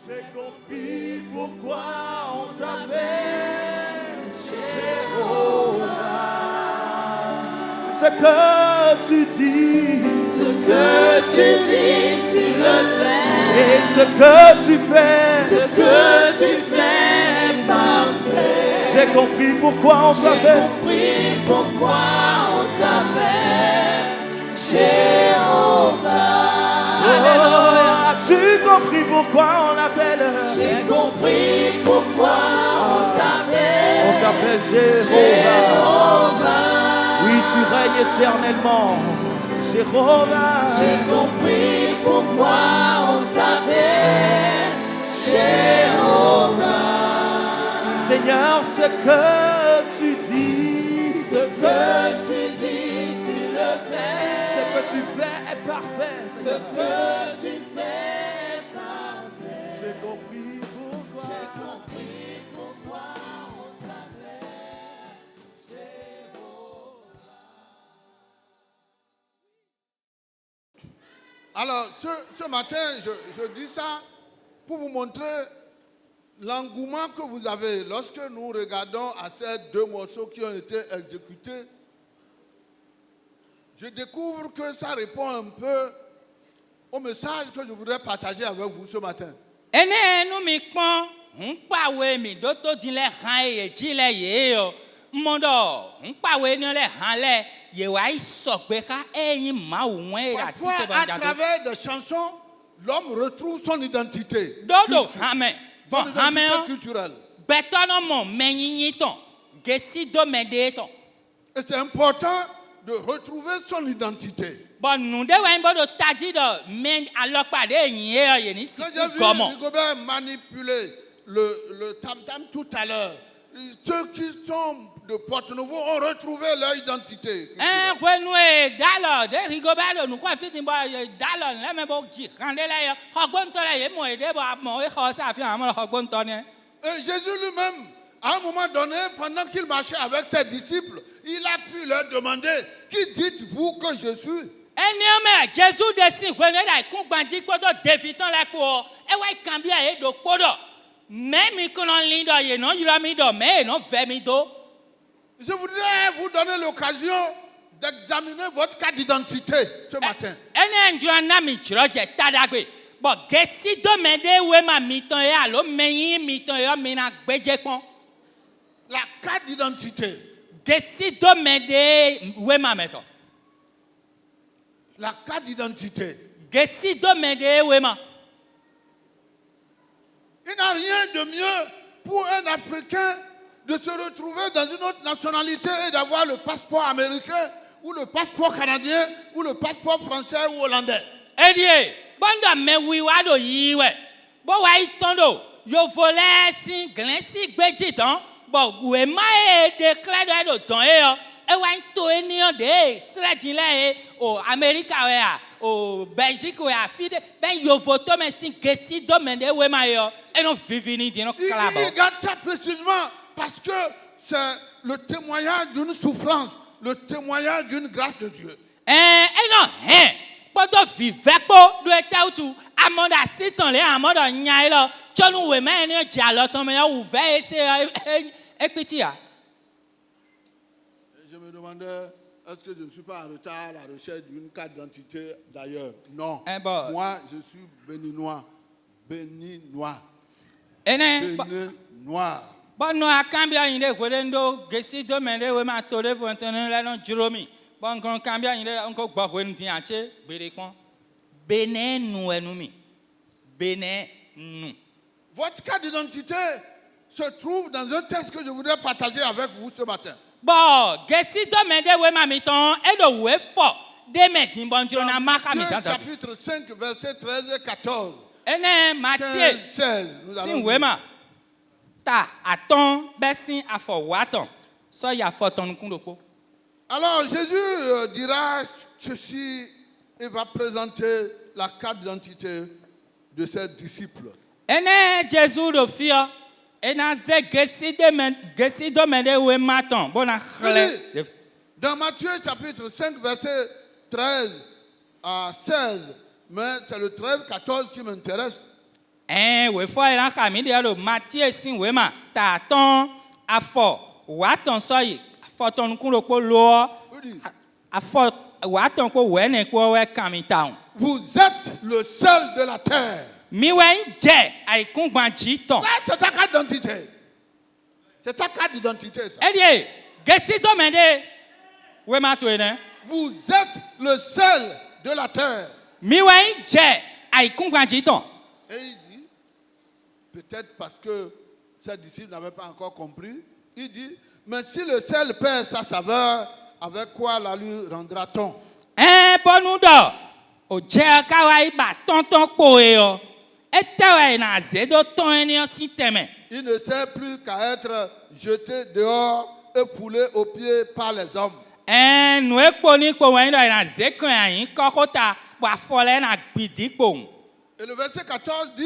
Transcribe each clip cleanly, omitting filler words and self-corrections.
J'ai compris pourquoi on t'appelle Jéhovah. Ce que tu dis, tu le fais. Et ce que tu fais est parfait. J'ai compris pourquoi on t'appelle. Jéhovah. Alléluia. As-tu compris pourquoi on l'appelle? J'ai compris pourquoi on t'appelle. On t'appelle Jéhovah. Oui, tu règnes éternellement. Jéhovah. J'ai compris pourquoi on t'appelle Jéhovah. Seigneur, ce que tu dis, tu le fais. Ce que tu fais est parfait. Ce que tu fais est parfait. J'ai compris pourquoi. On t'appelle Jéhovah. Alors, ce matin, je dis ça pour vous montrer l'engouement que vous avez. Lorsque nous regardons à ces deux morceaux qui ont été exécutés, je découvre que ça répond un peu au message que je voudrais partager avec vous ce matin. Parfois, à travers des chansons, l'homme retrouve son identité. Son identité culturelle. Et c'est important de retrouver son identité. Quand j'ai vu Rigobert manipuler le tam-tam tout à l'heure, ceux qui sont de Porto-Novo ont retrouvé leur identité. Et Jésus lui-même, à un moment donné, pendant qu'il marchait avec ses disciples, il a pu leur demander, qui dites-vous que je suis? Je voudrais vous donner l'occasion d'examiner votre cas d'identité ce matin. La carte d'identité. La carte d'identité. Il n'y a rien de mieux pour un Africain de se retrouver dans une autre nationalité et d'avoir le passeport américain ou le passeport canadien ou le passeport français ou hollandais. Il garde ça précisément parce que c'est le témoignage d'une souffrance, le témoignage d'une grâce de Dieu. Je me demandais, est-ce que je ne suis pas en retard à la recherche d'une carte d'identité d'ailleurs? Non. Moi, je suis béninois. Béninois. Béninois. Votre carte d'identité se trouve dans un texte que je voudrais partager avec vous ce matin. Matthieu chapitre 5, verset 13 et 14. 15, 16. Nous allons lire. Alors Jésus dira ceci et va présenter la carte d'identité de ses disciples. Dans Matthieu chapitre 5, verset 13 à 16, mais c'est le 13-14 qui m'intéresse. we fo ila kami dia lo Matthieu sin we ma ta ton afo wa ton so yi afo ton kun lo po lo afo wa ton ko we ne ko we kami taun. Vous êtes le sel de la terre. Mi we je ai kun gbanji ton. Ça, c'est ta carte d'identité. C'est ta carte d'identité, ça. Edie, gesi do mende we ma to ene. Vous êtes le sel de la terre. Mi we je ai kun gbanji ton. Et il dit, peut-être parce que ses disciples n'avaient pas encore compris, il dit, mais si le sel perd sa saveur, avec quoi la lui rendra-t-on? Bonu do o je ka wa iba tonton po e o. Etewe na zedo ton eni o si teme. Il ne sert plus qu'à être jeté dehors et foulé aux pieds par les hommes. Nu ekpo ni po wen do na zekon ayin kokota wa fole na gbidi po. Et le verset 14 dit,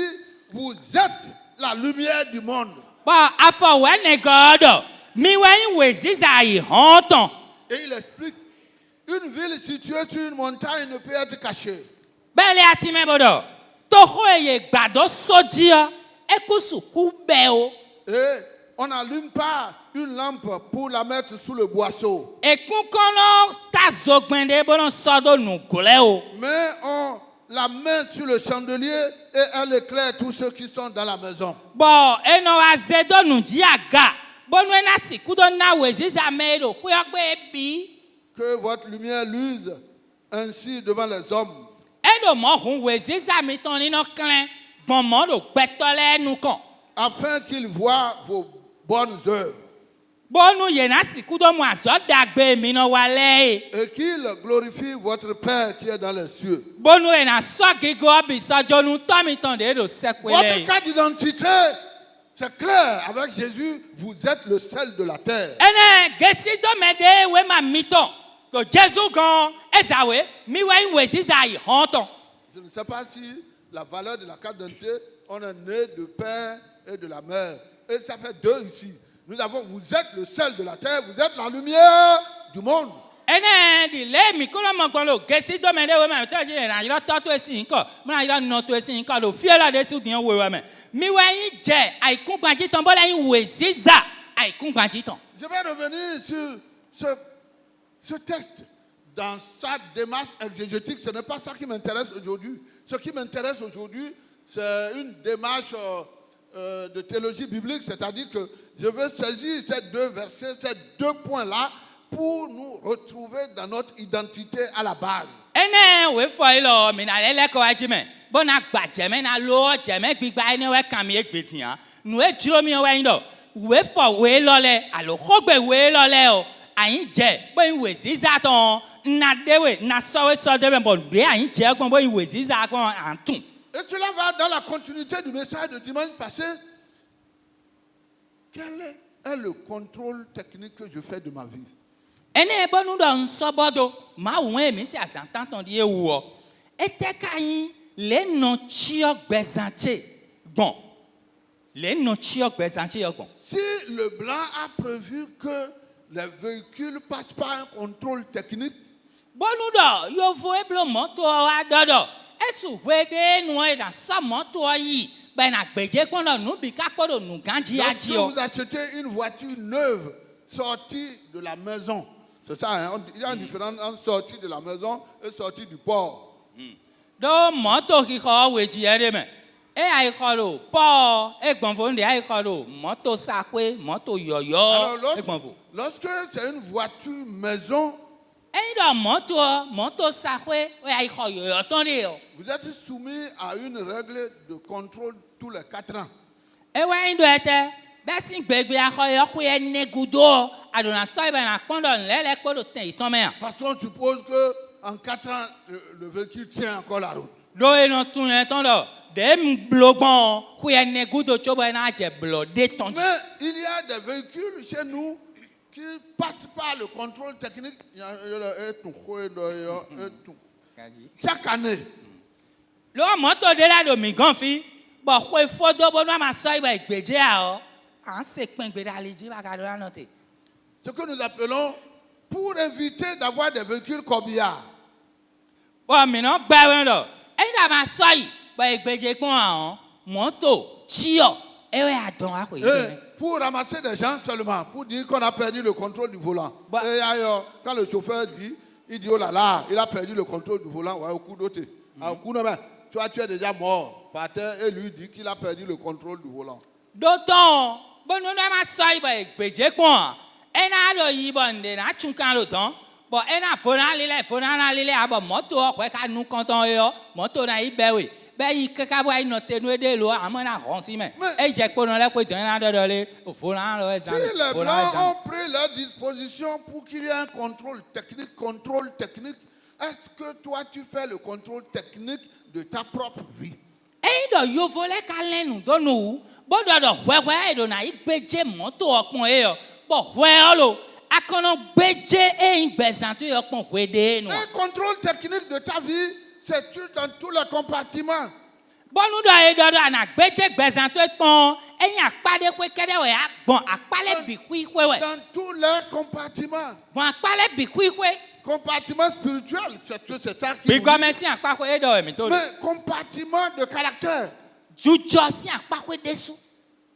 vous êtes la lumière du monde. Ba afọ we ne godo. Mi we weziza yi honton. Et il explique, une ville située sur une montagne ne peut être cachée. Bele atime bodo. Toho eye gbado soji o. Ekusu ku be o. Et on n'allume pas une lampe pour la mettre sous le boisseau. Ekun kono ta zogbende bono sodo nu gole o. Mais on la met sur le chandelier et elle éclaire tous ceux qui sont dans la maison. Bon, eno wa zedo nu ji aga. Bonu ena sikudo na weziza medo. Kuyogbe bi. Que votre lumière luise ainsi devant les hommes. Edo mo hun weziza mi ton ni no klen. Bon mo do gbetole nu kan. Afin qu'ils voient vos bonnes œuvres. Bonu yena sikudo mu azodagbe mi no wale. Et qu'ils glorifient votre Père qui est dans les cieux. Bonu ena so gigo bi so jonu to mi ton de do sekwele. Votre carte d'identité, c'est clair. Avec Jésus, vous êtes le sel de la terre. Ene gesi do mede we ma miton. To Jésus gon ezawe mi we weziza yi honton. Je ne sais pas si la valeur de la carte d'identité, on est né de père et de la mère. Et ça fait deux ici. Nous avons, vous êtes le sel de la terre, vous êtes la lumière du monde. Ene di le mi kono mo gbon lo gesi do mede we ma to je na iro to to esi nko mo na iro no to esi nko lo fie la de si diyan we we me mi we yin je aikun gbanji ton bo la yin weziza aikun gbanji ton. Je vais revenir sur ce texte. Dans sa démarche exégétique, ce n'est pas ça qui m'intéresse aujourd'hui. Ce qui m'intéresse aujourd'hui, c'est une démarche de théologie biblique, c'est-à-dire que je veux saisir ces deux versets, ces deux points-là, pour nous retrouver dans notre identité à la base. Ene we fo ilo mi na lele ko ajime bona gba jeme na lo jeme gbigba ene we kan mi egbetian nu e jiro mi we yin do we fo we lole alo khogbe we lole o ayin je bo yin we ziza ton na dewe na so we so dewe bon be ayin je gbon bo yin we ziza gbon antun. Et cela va dans la continuité du message de dimanche passé. Quel est le contrôle technique que je fais de ma vie? Ene bonu do nsobodo ma won mi si asantan ton di ewu o etekayin le no chi ogbezanche bon le no chi ogbezanche yo bon. Si le blanc a prévu que les véhicules passent par un contrôle technique, Bonu do yo vo eblo moto wa dodo esu wede nu e na so moto yi be na gbeje pon do nu bi ka podo nu ganji lorsque aji o. vous achetez une voiture neuve sortie de la maison, c'est ça, hein? Il y a une différence entre sortie de la maison et sortie du port. Do moto ki ko weji ere me e ai ko lo po e gbon fo nde ai ko lo moto sakwe moto yoyo Alors e gbon fo. lorsque c'est une voiture maison, E do moto sakwe e ai ko yoyo ton de o. vous êtes soumis à une règle de contrôle tous les 4 ans. E we ndo ete be sin gbegbe akoyo ku e negudo adona so ibe na pon do lele podo ten iton me. Parce qu'on suppose qu'en 4 ans, le véhicule tient encore la route. Do e no tun yen ton do dem blogbon ku e negudo chobo na je blode ton. Mais il y a des véhicules chez nous qui passent par le contrôle technique. Chaque année. Lo moto de la do mi gan fi bo ko e fodo bo na ma so ibe igbeje a o an se pin gbe daliji ba ga do na note. Ce que nous appelons pour éviter d'avoir des véhicules corbillards. Bo mi no gba we do e da ma so yi bo igbeje kun an moto chio et ouais attends à quoi. Pour ramasser des gens seulement, pour dire qu'on a perdu le contrôle du volant. Et quand le chauffeur dit, il dit oh là là, il a perdu le contrôle du volant, ouais, au coup d'autre. Au coup de main, tu es déjà mort par terre et lui dit qu'il a perdu le contrôle du volant. D'autant, bon nous n'avons pas ça, il va être quoi. Et n'a de yibonde, n'a chunkan le temps. Bon, et n'a fona lile, abo moto, quoi qu'à nous comptons yo, moto na ibewe. Ben il kakaboy noté nous de l'eau, à mon arronci mais. Et j'ai qu'on a quoi d'un de d'aller au fona le Si les blancs ont pris leur disposition pour qu'il y ait un contrôle technique, est-ce que toi tu fais le contrôle technique de ta propre vie? Et do yo volé kalen do nous, bon do ouais do na ibeje moto okon e yo. Bon ouais lo, akono beje e ingbezanto yo pon wede no. Un contrôle technique de ta vie, c'est dans tous les compartiments. Bon nous do na beje gbezanto pon, e yan pade kwe kede we bon akpale bikui kwe we. Dans tous les compartiments. Bon akpale bikui kwe. Compartiment spirituel, c'est ça qui. Mais compartiment de caractère.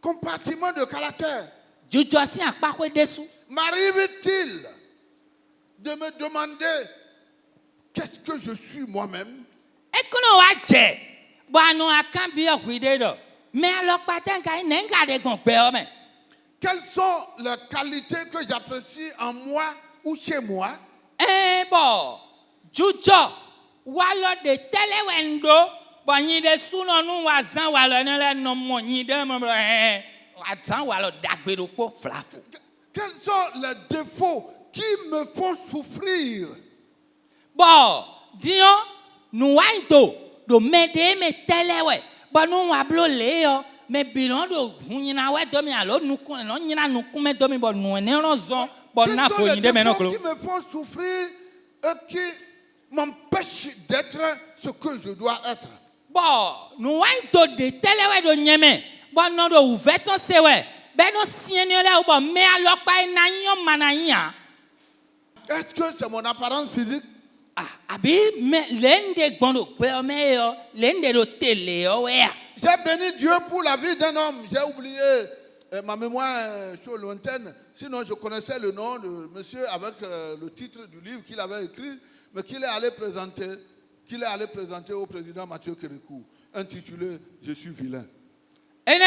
Compartiment de caractère. M'arrive-t-il de me demander qu'est-ce que je suis moi-même? Quelles sont les qualités que j'apprécie en moi ou chez moi? Eh bon, Jujo, walo de telewendo, bon y de suno nu wazan walo ne no mo y de mo wazan walo dagbe do ko flafo. Quels sont les défauts qui me font souffrir? Bon, dion, nous waito, do mede me telewe, bon nous wablo leo, me bilon do hunyina we domi alo nu ko no nyina nu kume domi bon nu ne rozon. Quels sont les défauts qui me font souffrir et qui m'empêchent d'être ce que je dois être? Bon, nous avons de telewe do nyeme. Bon, non do ouverton sewe. Ben no sienyo le bon mais alors pas na yon manaya. Est-ce que c'est mon apparence physique? Ah, abi mais l'ende gondo mais l'ende do télé yo ouais. J'ai béni Dieu pour la vie d'un homme. J'ai oublié ma mémoire sur lointaine. Sinon, je connaissais le nom de monsieur avec le titre du livre qu'il avait écrit, mais qu'il est allé présenter au président Mathieu Kérékou, intitulé Je suis vilain. Et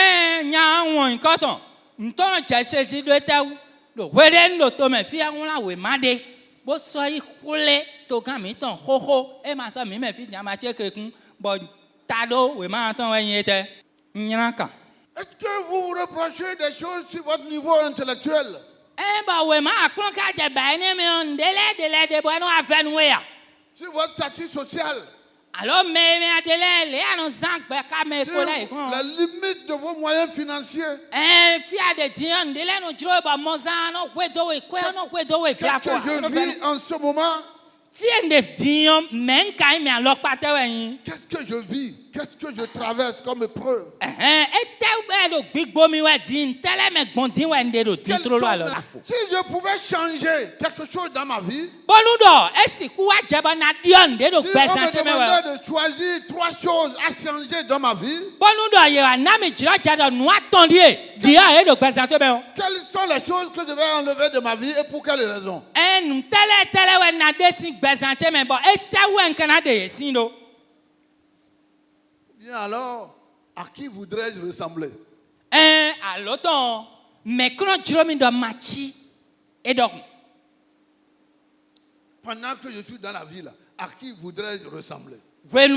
nya won koton. Nton cheche ji do taw. Do weden do to me fi anula we made. Bo so yi kule to kan mi ton hoho e ma so mi me fi nya Mathieu Kérékou bo tado we ma ton we yete. Nyanka. Est-ce que vous vous reprochez des choses sur votre niveau intellectuel? Sur votre statut social? Alors, Sur la limite de vos moyens financiers? Qu'est-ce que je vis en ce moment? Qu'est-ce que je vis? Qu'est-ce que je traverse comme épreuve? Si je pouvais changer quelque chose dans ma vie, si on me demandait de choisir 3 choses à changer dans ma vie, quelles sont les choses que je vais enlever de ma vie et pour quelles raisons? Bien alors, à qui voudrais-je ressembler? Pendant que je suis dans la vie là, à qui voudrais-je ressembler? À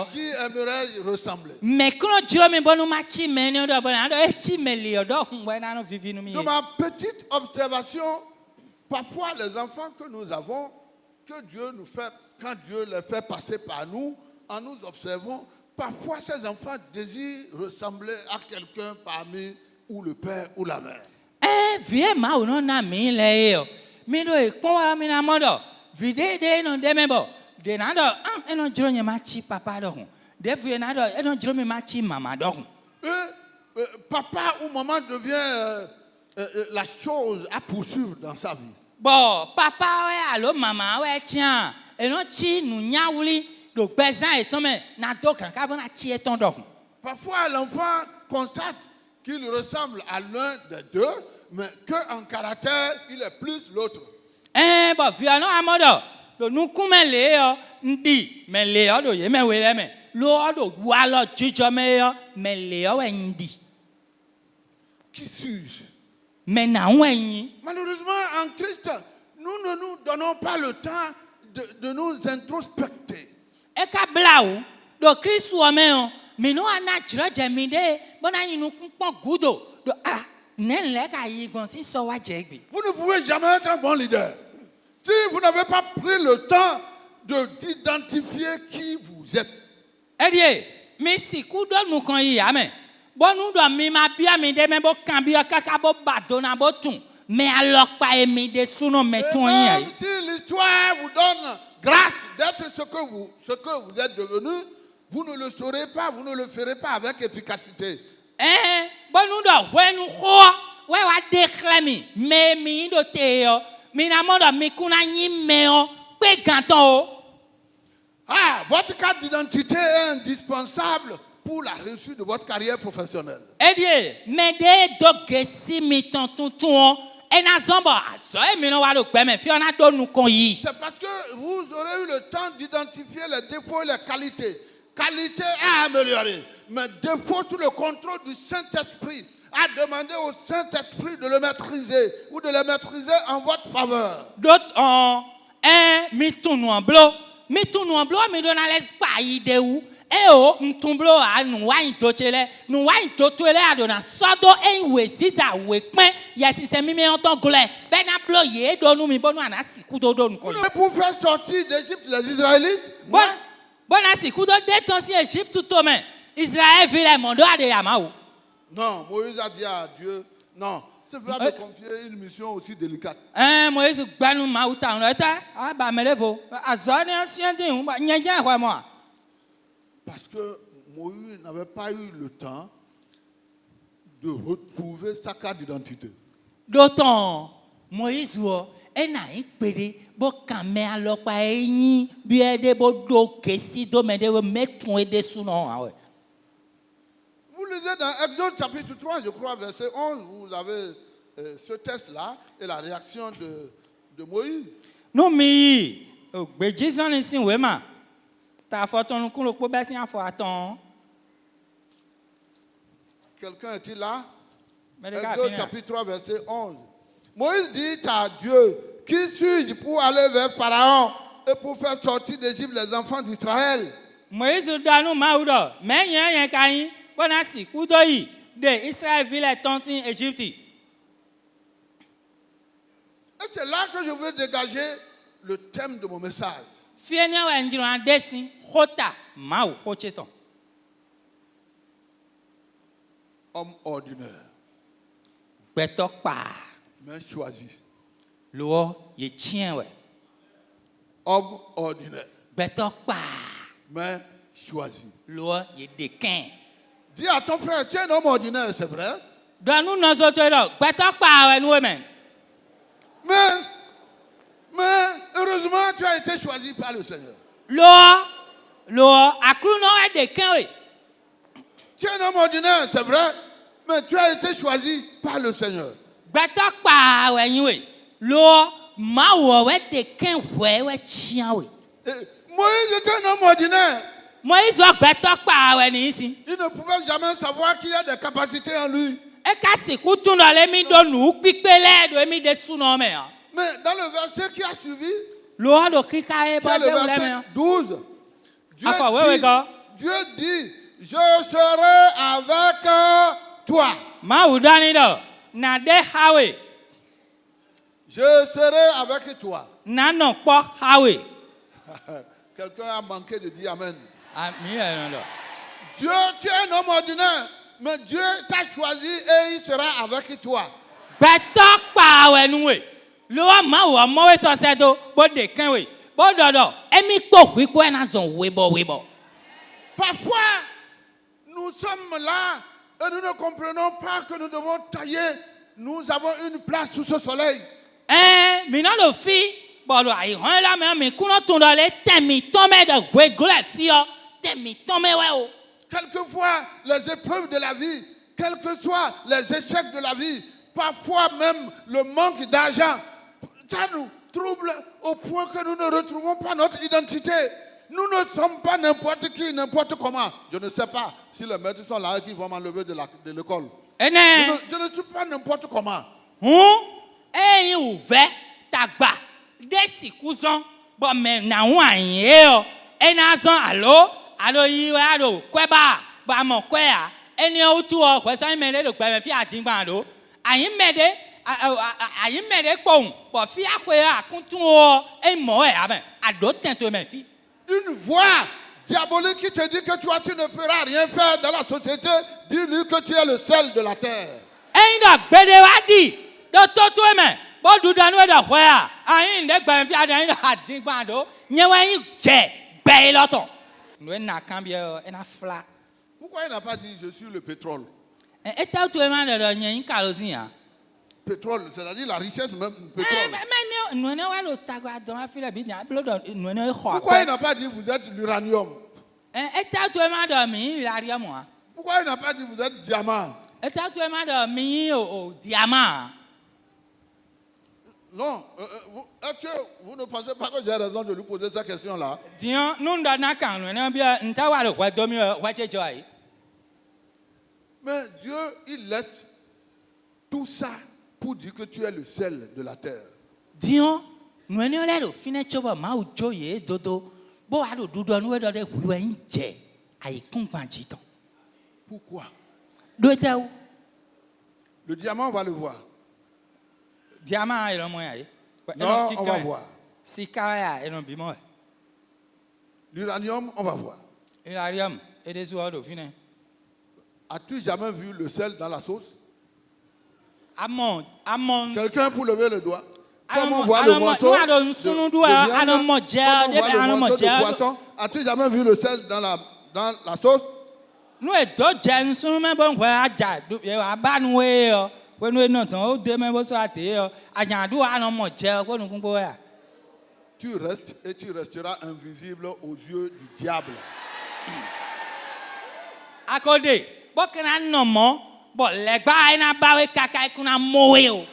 qui aimerais-je ressembler? De ma petite observation, parfois les enfants que nous avons, que Dieu nous fait, quand Dieu les fait passer par nous, en nous observant, parfois ces enfants désirent ressembler à quelqu'un parmi ou le père ou la mère. Papa ou maman devient la chose à poursuivre dans sa vie. Bon, papa ouais, allô maman ouais tiens, et non chi nous nyaouli do gbezan eton me na do kan ka bona chi eton do. Parfois, l'enfant constate qu'il ressemble à l'un des deux, mais qu'en caractère, il est plus l'autre. Bo via no amodo do nu kume le yo ndi me le yo do ye me we le me lo do wa lo jijo me yo me le yo we ndi. Qui suis-je? Me na wen. Malheureusement, en Christ, nous ne nous donnons pas le temps de nous introspecter. E ka blau do Kristo o me o mi no ana jiro je mi de bona yin nu pon gudo do nen le ka yi gon si so wa je gbe. Vous ne pouvez jamais être un bon leader si vous n'avez pas pris le temps d'identifier qui vous êtes. Edie, mi si ku do nu kan yi amen. Bonu do mi ma bia mi de me bo kan bia kaka bo bado na bo tun. Mais alors pas aimer des sous-noms mettons rien. Si l'histoire vous donne grâce d'être ce que vous êtes devenu, vous ne le saurez pas, vous ne le ferez pas avec efficacité. Bon nous doit ouais nous quoi ouais wa déclamer mais mi do teo mi na mondo mi kuna nyi meo pe ganton. Votre carte d'identité est indispensable pour la réussite de votre carrière professionnelle. Edie, mais de dogesi mi ton tout. C'est parce que vous aurez eu le temps d'identifier les défauts et les qualités. Qualité à améliorer, mais défaut sous le contrôle du Saint-Esprit. À demander au Saint-Esprit de le maîtriser ou de le maîtriser en votre faveur. D'autres mi tourne en blanc, mi donne à l'espace de où. Mtumblo a nous wa intotele nous wa intotele a dona sodo en we sisa we pen yesi se mi me onton gole ben na blo ye do nu mi bonu ana siku do nu ko. Pour faire sortir d'Égypte les Israélites. Bon na siku do détention Égypte tout homme Israël vit le monde a de yamao. Non, Moïse a dit à Dieu, non, tu peux pas me confier une mission aussi délicate. Moïse gbanu ma uta on eta ba melevo azone ancien din ba nyenja kwa moi. Parce que Moïse n'avait pas eu le temps de retrouver sa carte d'identité. D'autant, Moïse, il n'a pas pédé, bon, quand même, alors, pas un bien de bon dos, que si domaine mettre ton aide sous nom. Vous lisez dans Exode chapitre 3, je crois, verset 11, vous avez ce texte-là et la réaction de Moïse. Non, mais, Jésus en est ici, oui, ma. Ta photo nous coule pour baisser en fois attends. Quelqu'un est-il là? Exode chapitre 3 verset 11. Moïse dit à Dieu, qui suis-je pour aller vers Pharaon et pour faire sortir d'Égypte les enfants d'Israël? Moïse donne nous maoudo, mais rien kain, bonasi kudoyi de Israël ville tonsin Égypte. Et c'est là que je veux dégager le thème de mon message. Fienia wa njiro andesi hota mau hocheton. Homme ordinaire. Betok pa. Mais choisi. Lo ye tien we. Homme ordinaire. Betok pa. Mais choisi. Lo ye dekin. Dis à ton frère, tu es un homme ordinaire, c'est vrai? Dans nous nos autres là, betok pa we nous même. Mais heureusement, tu as été choisi par le Seigneur. Lo, aklu no e dekin we. Tu es un homme ordinaire, c'est vrai, mais tu as été choisi par le Seigneur. Betok pa we yin we. Lo, ma wo we dekin we chien we. Moïse était un homme ordinaire. Moïse o betok pa we ni ici. Il ne pouvait jamais savoir qu'il y a des capacités en lui. E ka siku tun do le mi do nu pipele do mi de suno me. Mais dans le verset qui a suivi, Lo do kika e le ba de verset 12, Dieu dit, je serai avec toi. Ma udani do na de hawe. Je serai avec toi. Na no po hawe. Quelqu'un a manqué de dire amen. Amen. Dieu, tu es un homme ordinaire, mais Dieu t'a choisi et il sera avec toi. Betok pa we nu we. Lo ma wo mo we so se do bo de kan we. Bo dodo emi po wi po na zon webo. Parfois, nous sommes là et nous ne comprenons pas que nous devons tailler. Nous avons une place sous ce soleil. Mi no lo fi Bon, il rend là, mais qu'on entend dans les thèmes, tomber de gueule, fille, thèmes, tomber, ouais. Quelquefois, les épreuves de la vie, quels que soient les échecs de la vie, parfois même le manque d'argent, ça nous trouble au point que nous ne retrouvons pas notre identité. Nous ne sommes pas n'importe qui, n'importe comment. Je ne sais pas si les maîtres sont là qui vont m'enlever de l'école. Je ne suis pas n'importe comment. Et ouvert, tagba, des cousins, bon, mais n'a rien, et n'a allo, yiro, kweba, ba mon kwea, et n'y a autour, ouais, ça y met le kweba, fi a dingando, a y m'aider, bon, fi a kwea, contour, et moi, à d'autres teintes, mes filles. Une voix diabolique qui te dit que toi, tu ne pourras rien faire dans la société, dis-lui que tu es le sel de la terre. Et il a bédéwadi, de toto, mais, bon, du danou de quoi, aïe, ne pas faire d'un dingando, n'y a pas eu j'ai, béloton. Nous n'avons qu'un bien, et un flat. Pourquoi il n'a pas dit je suis le pétrole? Et t'as tout le monde de une calosine. Pétrole, c'est-à-dire la richesse même, pétrole. Mais nous n'avons pas le dans la file bien, nous n'avons pas. Pourquoi il n'a pas dit vous êtes l'uranium? Et t'as tout le monde de l'uranium. Pourquoi il n'a pas dit vous êtes diamant? Et t'as tout le monde de au diamant. Non, est-ce que vous ne pensez pas que j'ai raison de lui poser cette question-là? Disons, nous n'avons qu'un, nous n'avons bien, nous avons quoi dormir, quoi joie. Mais Dieu, il laisse tout ça pour dire que tu es le sel de la terre. Disons, nous n'avons l'air de finir choba ma ou joye dodo, bon à le doudou nous dans des huiens jet, aïe comprendre jiton. Pourquoi? Doit-elle? Le diamant, on va le voir. Diamant et le moyen. Non, on va voir. Si carré et non bimon. L'uranium, on va voir. L'uranium et des oiseaux de finir. As-tu jamais vu le sel dans la sauce? Amon. Quelqu'un pour lever le doigt? Comment on voit le morceau de poisson? As-tu jamais vu le sel dans la sauce? Nous sommes jeunes, nous sommes bon pour adja. Abanoué, quand nous n'entendons demain vous sortez, adjandou anon gel, quand nous comprenons. Tu restes et tu resteras invisible aux yeux du diable. Accordé, bon que nous nommons, bon les gars na bawe kaka kuna moyo.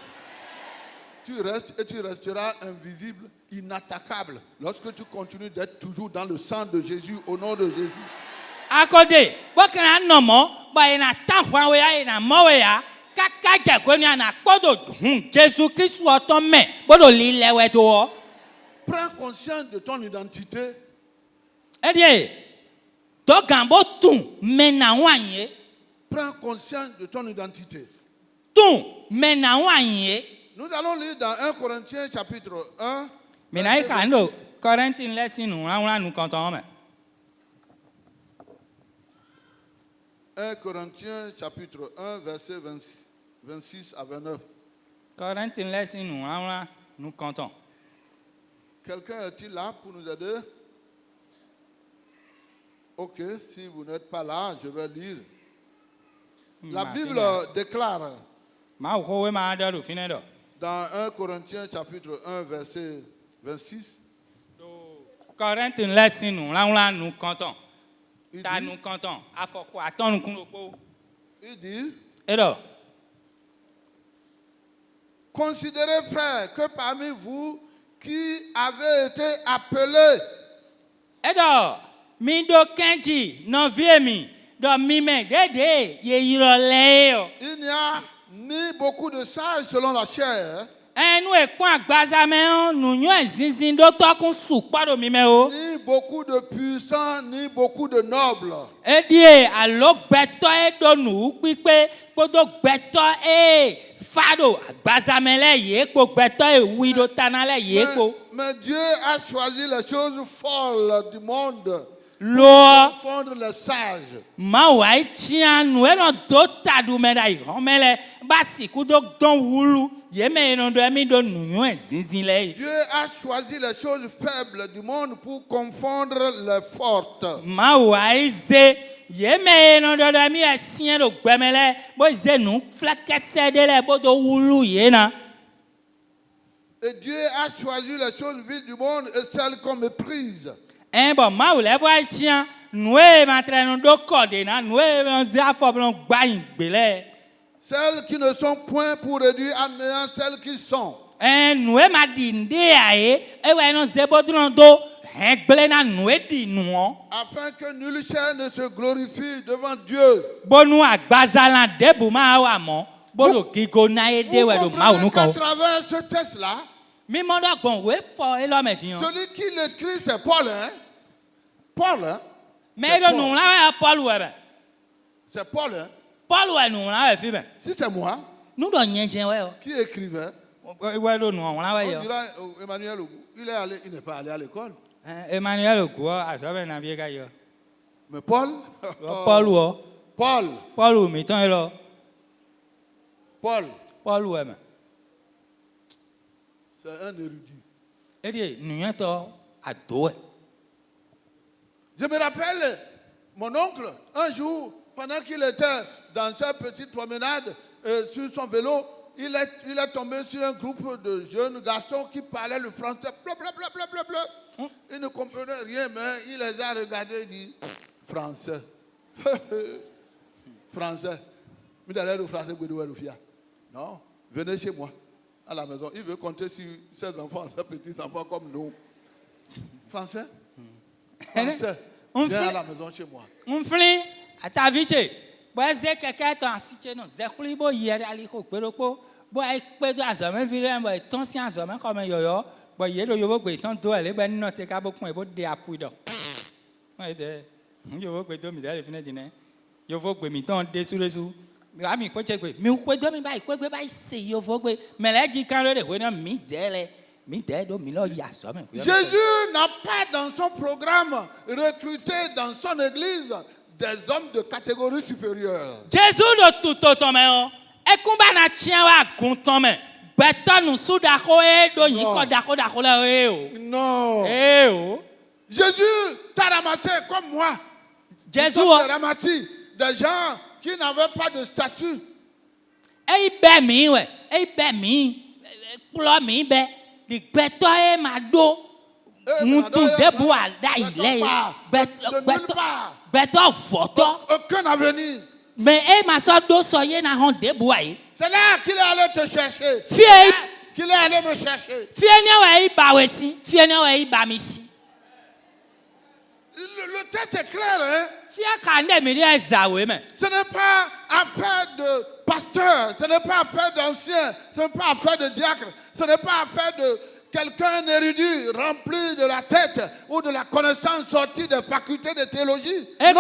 Tu restes et tu resteras invisible, inattaquable, lorsque tu continues d'être toujours dans le sang de Jésus, au nom de Jésus. Accordé, bon que nous nommons, bon il na tanfwa ya na moya, kaka jagonia na kodo, Jésus Christ soit ton main, bon l'île wedo. Prends conscience de ton identité. Eh bien, to gambo tout, mais na wanye. Prends conscience de ton identité. Tout, mais na wanye. Nous allons lire dans 1 Corinthiens chapitre 1. Mais na ikando, Corinthiens lesson nous comptons. 1 Corinthiens chapitre 1 verset 26 à 29. Corinthiens lesson nous comptons. Quelqu'un est-il là pour nous aider? Ok, si vous n'êtes pas là, je vais lire. La Bible déclare dans 1 Corinthiens chapitre 1 verset 26. Corinthiens lesson nous comptons. Nous comptons. Il dit, et là, considérez frères que parmi vous qui avez été appelés. et là, mi do kenji no viemi do mi me dede ye irole. Il n'y a ni beaucoup de sages selon la chair, Nous et quoi gbazame nous nous zinzin do to kun su paro mi me o. ni beaucoup de puissants, ni beaucoup de nobles. E die alo gbeto e do nu pipe podo gbeto e fado gbazame le ye po gbeto e wi do tanale ye po. Mais Dieu a choisi les choses folles du monde Lo pour confondre les sages. ma wai tia nu e no do tadu me dai homele basi ku do don wulu ye me no do mi do nu nu e zinzin le. Dieu a choisi les choses faibles du monde pour confondre les fortes. Ma wai ze ye me no do mi e sien do gbemele bo ze nu flakese de le bo do wulu ye na. Et Dieu a choisi les choses viles du monde et celles qu'on méprise. Bon, ma ou le voit tien, nous m'entraînons do code na, nous on fobron gbain gbele. Celles qui ne sont point pour réduire à néant celles qui sont. Nous ma dinde aé, e ouais non zebodron do, gbele na nous di nous. Afin que nul chair ne se glorifie devant Dieu. Bon nous agbazalan debu ma wa mo, bodo gigo na ede we do ma ou nous À ko. travers ce texte-là, Mi mo do gbon we fo e lo metin. celui qui l'écrit, c'est Paul. Hein? Paul, hein? Mais do nous la Paul we ben. C'est Paul. Hein? Paul we nous la fi ben. Si c'est moi Nous do nyen we. qui écrivais, Ouais do nous on la we on yo. dira Emmanuel Ogou, il n'est pas allé à l'école. Emmanuel Ogou a so ben na bi ga yo. Mais Paul, Paul wo. Paul, Mi ton e lo. Paul, Paul we ben. c'est un érudit. E di nu to ado e. Je me rappelle, mon oncle, un jour, pendant qu'il était dans sa petite promenade sur son vélo, il est tombé sur un groupe de jeunes garçons qui parlaient le français. Bleu, bleu, bleu, bleu, bleu, bleu. Il ne comprenait rien, mais il les a regardés et dit français. Français. Non, venez chez moi, à la maison. Il veut compter sur ses enfants, ses petits-enfants comme nous. Français? Français. Viens à la maison chez moi. Un flin à ta vite. Bo ze keke to asite no ze kuli bo yere ali ko pe ropo. Bo e pe do azome vire bo ton si azome comme yoyo. Bo yero yo bo gbe ton do ele be no te ka bo kun e bo de apu do. Ai de. Yo bo gbe do mi dare fine dine. Yo bo gbe mi ton de suresu. Mi wa mi ko che gbe. Mi ko do mi bai ko gbe bai se yo bo gbe. Meleji kan re de we no mi dele. Jésus n'a pas dans son programme recruté dans son église des hommes de catégorie supérieure. Jésus de tout ton mais e kumba na tien wa gun ton mais beto nu suda ko e do yin ko da ko le e o. Non. E o. Jésus t'a ramassé comme moi. Jésus t'a ramassé des gens qui n'avaient pas de statut. E be mi we, e be mi. Pulo mi be. Di beto e mado mutu debu ada ile beto photo aucun avenir. Mais e ma so do soye na hon debu ai. C'est là qu'il est allé te chercher. Fie qu'il est allé me chercher. Fie ne we ba wesi, fie ne we ba mi si. Le texte est clair, hein? Fie ka nde mi re zawe me. Ce n'est pas affaire de pasteur, ce n'est pas affaire d'ancien, ce n'est pas affaire de diacre, ce n'est pas affaire de quelqu'un érudit, rempli de la tête ou de la connaissance sortie des facultés de théologie. Non.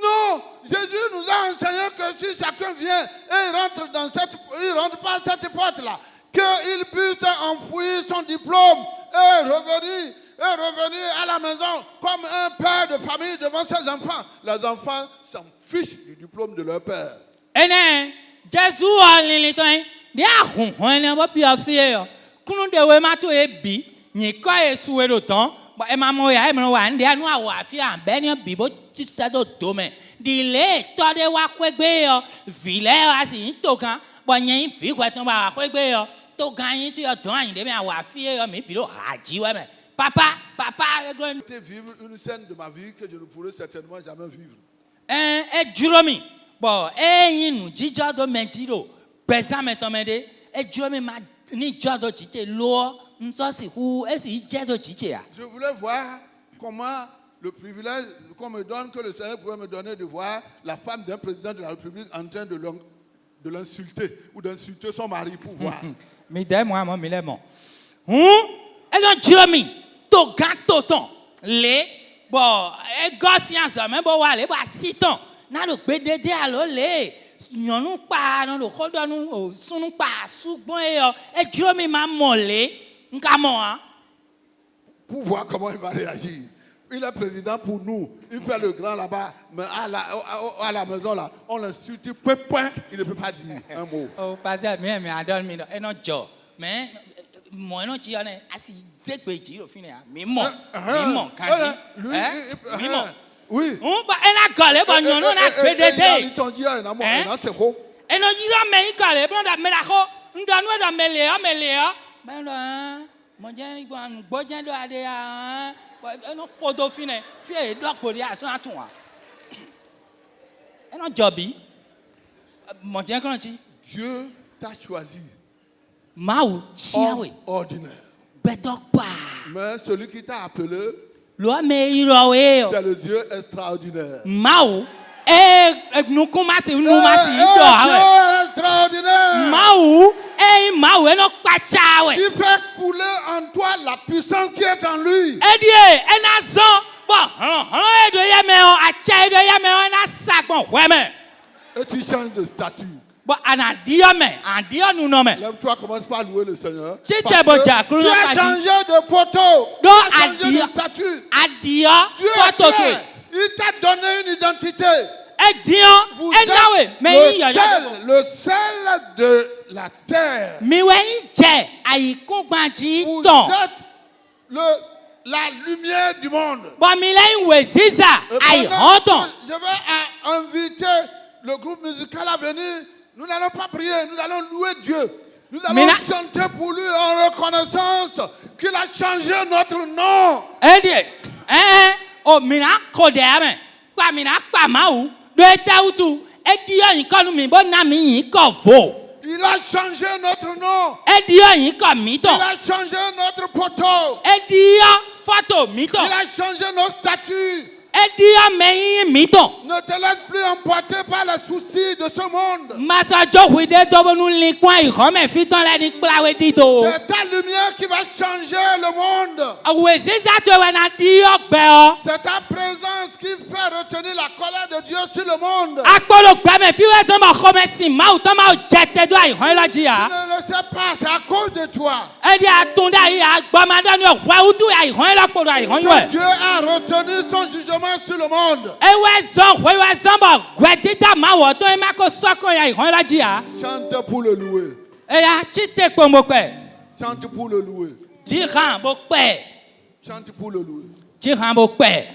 Non, Jésus nous a enseigné que si chacun vient et il rentre par cette porte-là, qu'il puisse enfouir son diplôme et revenir à la maison comme un père de famille devant ses enfants. Les enfants s'en fichent du diplôme de leur père. Jésus a l'élite, il a un peu de fier. Quand on doit mettre un bi, il y a un souhait de temps. Et maman, il y a un fier, ben bibo, tu sais de domaine. Dile, toi de wa ville asi tokan, bon y a une fille quoi tomba to gagner tu as donné de bien wa fier mais puis haji ouais mais papa C'est vivre une scène de ma vie que je ne pourrais certainement jamais vivre. Juromi bon yin jijo do menjiro pesa metomede juromi ma ni jodo jite lo nso si hu esi jedo jite ya. Je voulais voir comment le privilège qu'on me donne, que le Seigneur pouvait me donner de voir la femme d'un président de la République en train de l'insulter ou d'insulter son mari pour voir. Mais moi, mais les bon. Elle a Jérémie, to gâteau ton. Les, bon, et gossian ça, mais bon, allez, bah, 6 ans. N'a le BDD alors, les, nous pas, non, le rodon, nous, sous pas, sous bon, et Jérémie m'a molé, comment, pour voir comment il va réagir. Il est président pour nous. Il fait le grand là-bas. Mais à la maison, là, on l'insulte. Il ne peut pas dire un mot. Oh, pas ça, mais adore, mais non, Joe. Mais, Moi non tu en es assis c'est que tu au final mimo quand lui, mimo oui. on va en a galé bon non na PDT Il t'en dit un amour, c'est quoi? et non il a mais galé bon da me la ko ndo no da meléa ben là mon dieu il va nous bojan do ade ah non photo fine fie do ko dia so atun wa et non jobi mon dieu quand tu Dieu t'a choisi. Maou chiawe Ordinaire. betok pa Mais celui qui t'a appelé, lo me irowe c'est le Dieu extraordinaire. Maou nous commence nous massi do Dieu extraordinaire. Maou Maou no pachawe Qui fait couler en toi la puissance qui est en lui. edie enazon bon do yeme o acha do yeme o na sakon weme Et tu changes de statut. bon anadio nous non mais Lève-toi, commence par louer le Seigneur. Tu Parce t'es que bon, Jack, tu as changé de poteau. Non, tu as changé adio. de statut. adio Dieu est photo clair. Il t'a donné une identité. edio Vous enawe êtes me yi le sel de la terre. mi we je ayi ko gbanji Vous ton êtes la lumière du monde. bon mi le we ziza Et ayi pendant honton que je vais inviter le groupe musical à venir. Nous n'allons pas prier, nous allons louer Dieu. Nous allons chanter pour lui en reconnaissance qu'il a changé notre nom. edie o mina ko de ame pa mina pa Maou do eta utu edio yin ko nu mi bo na mi yin ko vo Il a changé notre nom. edio yin ko mi Il ton a changé notre poteau. edio photo mi ton Il a changé nos statuts. edio me yin mi ton Ne te laisse plus emporter par les soucis de ce monde. masa jo wi de do bonu lin kwa i ho me fi ton la ni plawe dito C'est ta lumière qui va changer le monde. we ziza to we na dio gbe o C'est ta présence qui fait retenir la colère de Dieu sur le monde. akpolo gbe me fi we so mo ko me sin Maou to ma o jete do ai ho lo ji Tu ya ne le sais pas, c'est à cause de toi. edi atunda yi agbo ma do ni o wa utu ai ho lo kpolo ai ho Que yo Dieu a retenu son jugement sur le monde. we zon bo gwe dida ma wo to e ma ko soko ya ai ho lo ji ya Chante pour le louer. e ya chite po mo pe Chante pour le louer. ji han bo pe Chante pour le louer. ji han bo pe